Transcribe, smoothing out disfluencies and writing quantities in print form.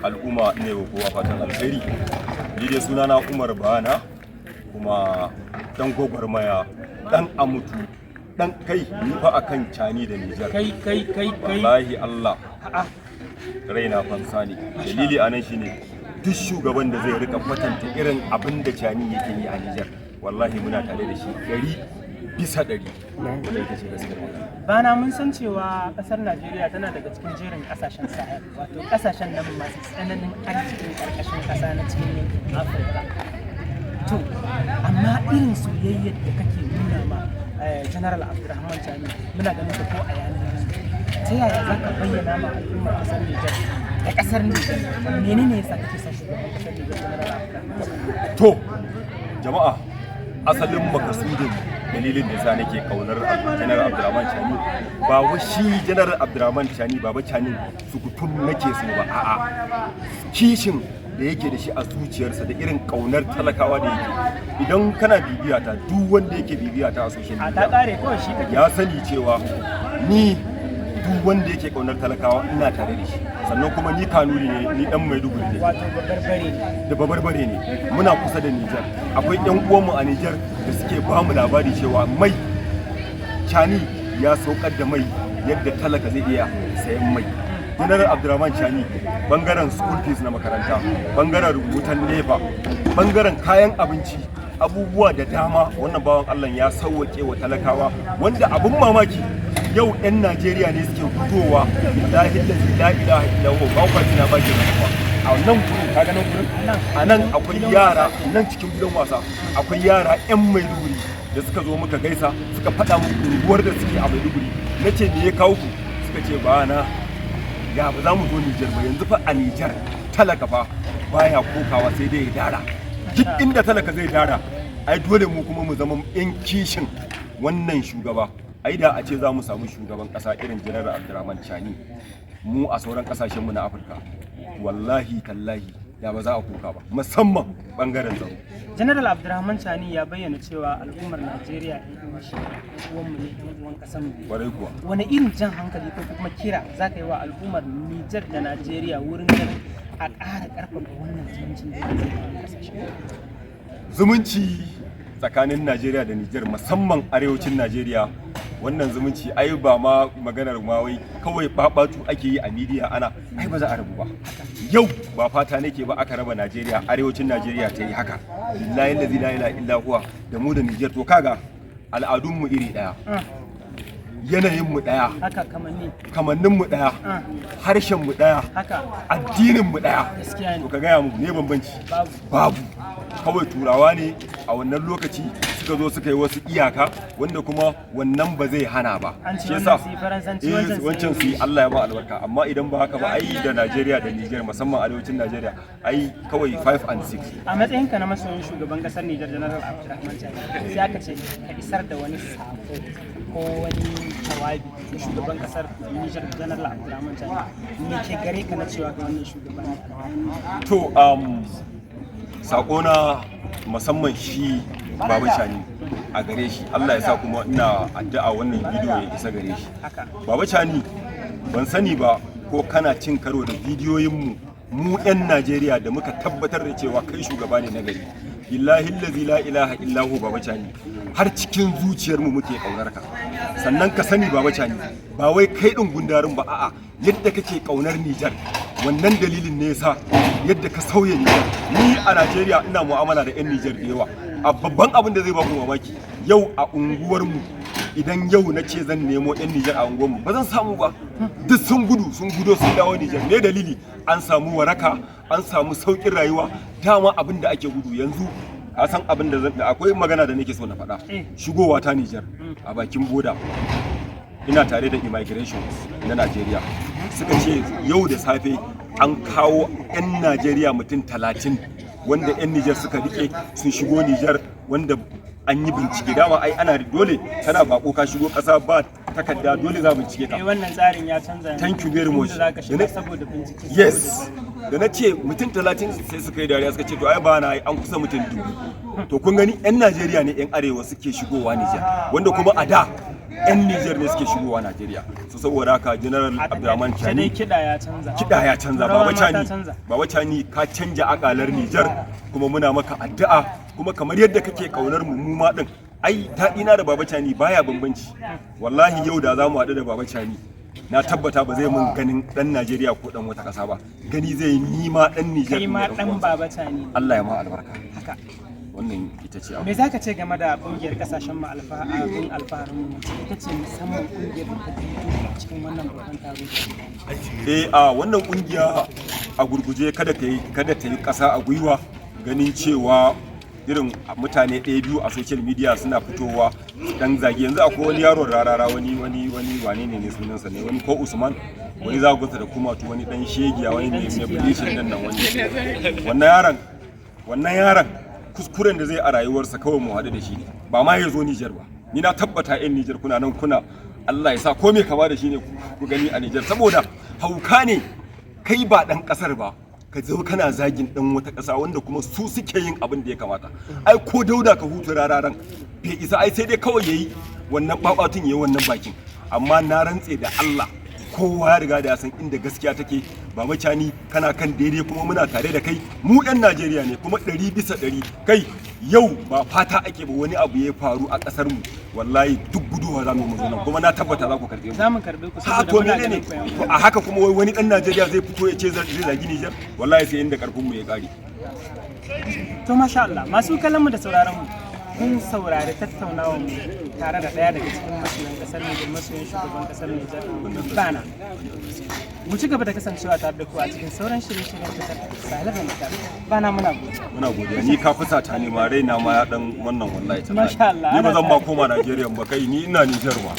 al'umma ne wa kowa fatan alheri. Ni dai sunana Umar Bana, kuma dan gwagwarmaya, dan amutu, dan kai ni fa akan cani da Nijar. Kai. Wallahi Allah. Raina fansa ne. Dalili anan shine duk shugaban da zai rika kwatanta irin abin da cani yake yi a Nijar, wallahi muna tare da shi 100%. Wannan ita ce gaskiyar. Bana mun san cewa kasar Najeriya tana daga cikin jerin kasashen Sahel, wato kasashen nan masu tsananin arzikin karkashin kasa na cikin yankin Afirka. To, amma irin soyayyar da kake nuna ma General Abdurrahman Chani muna ganin ta ko a yanar gizo. Ta yaya za ka bayyana ma al'ummar kasar Nijar da kasar Nijar menene yasa kake son shugaban kasar Nijar General Abdurrahman Chani? To, jama'a, asalin makasudin dalilin da yasa nake kaunar General Abdurrahman Chani ba wa shi General Abdurrahman Chani baba Chani sukutun nake so ba, a'a kishin da yake da shi a zuciyarsa da irin kaunar talakawa da yake. Idan kana bibiya ta, duk wanda yake bibiya ta a social media ya sani cewa ni duk wanda yake kaunar talakawa ina tare da shi. Sannan kuma ni kanuri ne, ni dan Maiduguri ne, Wato babarbare ne. da babarbare ne, muna kusa da Nijar. Akwai yan uwanmu a Nijar da suke ba mu labari cewa mai Chani ya saukar da mai yadda talaka zai iya sayan mai. General Abdurrahman Chani bangaren school fees na makaranta, bangaren rubutan nefa, bangaren kayan abinci, abubuwa da dama wannan bawan Allah ya sauwake wa talakawa, wanda abun mamaki yau 'yan Najeriya ne suke fitowa la ilaha illallah ba kwaci na baki rayuwa. A nan gurin kaga nan gurin a nan akwai yara, nan cikin gidan wasa akwai yara 'yan Maiduguri da suka zo muka gaisa, suka faɗa mu unguwar da suke a Maiduguri. Nace me ya kawo ku? Suka ce ba na ya ba za mu zo Nijar ba, yanzu fa a Nijar talaka fa baya kokawa sai dai ya dara. Duk inda talaka zai dara, ai dole mu kuma mu zama 'yan kishin wannan shugaba. Ai da a ce za mu samu shugaban kasa irin General Abdurrahman Chani mu a sauran kasashen mu na Afirka, wallahi tallahi ya ba za a koka ba, musamman bangaren tsaro. General Abdurrahman Chani ya bayyana cewa al'ummar Najeriya uwanmu ne, uwan kasar mu. Kwarai kuwa. Wani irin jan hankali ko kuma kira za ka yi wa al'ummar Nijar da Najeriya wurin ganin a ƙara ƙarfafa wannan zumuncin da yake tsakanin kasashen? Zumunci tsakanin Najeriya da Nijar, musamman arewacin Najeriya, wannan zumunci ai ba ma maganar ma wai kawai babatu ake yi a media ana ai ba za a rabu ba. Yau ba fata nake ba aka raba Najeriya, arewacin Najeriya ta yi haka. Billahi la ilaha illa huwa da mu da Nijar, to kaga al'adun mu iri daya, yanayin mu daya, haka kamannin mu daya, harshen mu daya, haka addinin mu daya. gaskiya ne. To ka gaya mu ne bambanci? Babu. Kawai turawa ne a wannan lokaci suka zo suka yi wasu iyaka wanda kuma wannan ba zai hana ba. Shi yasa wancan su yi Allah ya ba albarka, amma idan ba haka ba ai da Najeriya da Nijar, musamman arewacin Najeriya, ai kawai 5 and 6. A matsayinka na masoyin shugaban kasar Nijar General Abdurrahman Chani, sai aka ce ka isar da wani sako ko wani jawabi ga shugaban kasar Nijar General Abdurrahman Chani, me ke gare ka na cewa ga wannan shugaban? To sakona musamman shi Baba Chani a gare shi, Allah ya sa kuma ina addu'a wannan bidiyo ya isa gare shi. Baba Chani, ban sani ba ko kana cin karo da bidiyoyin mu 'yan Najeriya da muka tabbatar da cewa kai shugaba ne na gari. Billahi allazi la ilaha illa hu Baba Chani, har cikin zuciyarmu muke kaunar ka. Sannan ka sani Baba Chani, ba wai kai din gundarin ba, a'a yadda kake kaunar Nijar, wannan dalilin ne yasa yadda ka sauya Nijar. Ni a Najeriya ina mu'amala da 'yan Nijar da yawa. A babban abin da zai ba ku mamaki, yau a unguwarmu idan yau na ce zan nemo 'yan Nijar a unguwarmu ba zan samu ba. Duk sun gudo sun dawo Nijar. Ne dalili? An samu waraka, an samu sauƙin rayuwa. Dama abin da ake gudu yanzu, ka san abin da akwai magana da nake so na faɗa. Shigowa ta Nijar a bakin boda, ina tare da immigration na Najeriya, suka ce yau da safe an kawo 'yan Najeriya mutum 30 wanda 'yan Nijar suka rike sun shigo Nijar, wanda an yi bincike. Dama ai ana dole kana bako ka shigo kasa ba takarda, dole za bincike ka. Wannan tsarin ya canza. Thank you very much. Saboda bincike. Yes. Da na ce mutum 30 sai suka yi dariya suka ce to ai ba na an kusa mutum 1000. To kun gani 'yan Najeriya ne 'yan arewa suke shigowa Nijar, wanda kuma a da 'yan Nijar ne suke shigowa Najeriya. So saboda haka General Abdurrahman Chani kiɗa ya canza. Kiɗa ya canza. Baba Chani ka canja akalar Nijar kuma muna maka addu'a kuma kamar yadda kake kaunar mu ma din. Ai daɗina da Baba Chani baya bambanci. Wallahi yau da za mu haɗu da Baba Chani na tabbata ba zai mun ganin dan Najeriya ko dan wata ƙasa ba. Gani zai ni ma dan Nijar. Kai ma dan Baba Chani. Allah ya ma albarka. Haka. Wannan ita ce abu. Me zaka ce game da kungiyar kasashen mu alfaharin mu ita ce musamman kungiyar da ta cikin wannan babban taro? Wannan kungiya a gurguje kada ta yi ƙasa a gwiwa ganin cewa irin mutane ɗaya biyu a social media suna fitowa dan zage. Yanzu akwai wani yaron rarara wani wane ne sunansa ne wani ko Usman wani za ku da kuma wani dan shegiya wani ne mai bilishin nan wani wannan yaron kuskuren da zai a rayuwarsa kawai mu haɗu da shi ne ba ma ya zo Nijar ba. Ni na tabbata 'yan Nijar kuna nan kuna Allah ya sa ko me kama da shi ne ku gani a Nijar saboda hauka ne kai ba dan kasar ba ka zo kana zagin dan wata ƙasa wanda kuma su suke yin abin da ya kamata. Ai ko Dauda ka hutu rararan bai isa ai sai dai kawai yayi wannan babatun yayi wannan bakin amma na rantse da Allah kowa ya riga da ya san inda gaskiya take. Baba Chani kana kan daidai kuma muna tare da kai mu 'yan Najeriya ne kuma 100% kai yau ba fata ake ba wani abu ya faru a kasar mu wallahi duk guduwa za mu zo nan kuma na tabbata za ku karbe mu. Za mu karbe ku saboda muna ganin ku. A haka kuma wani dan Najeriya zai fito ya ce zai zagi Niger wallahi sai inda karfin mu ya kare. To masha Allah masu kallon mu da sauraron mu kun saurari tattaunawa mu tare da ɗaya daga cikin masoyan kasar Nijar masoyan shugaban kasar Nijar Bana. Mu ci gaba da kasancewa tare da ku a cikin sauran shirye-shiryen kasar Sahel FM. Bana muna godiya. Ni ka fusata ne ma raina ma ya dan wannan wallahi. Masha Allah. Ni ba zan ma koma Najeriya ba kai ni ina Nijar ma.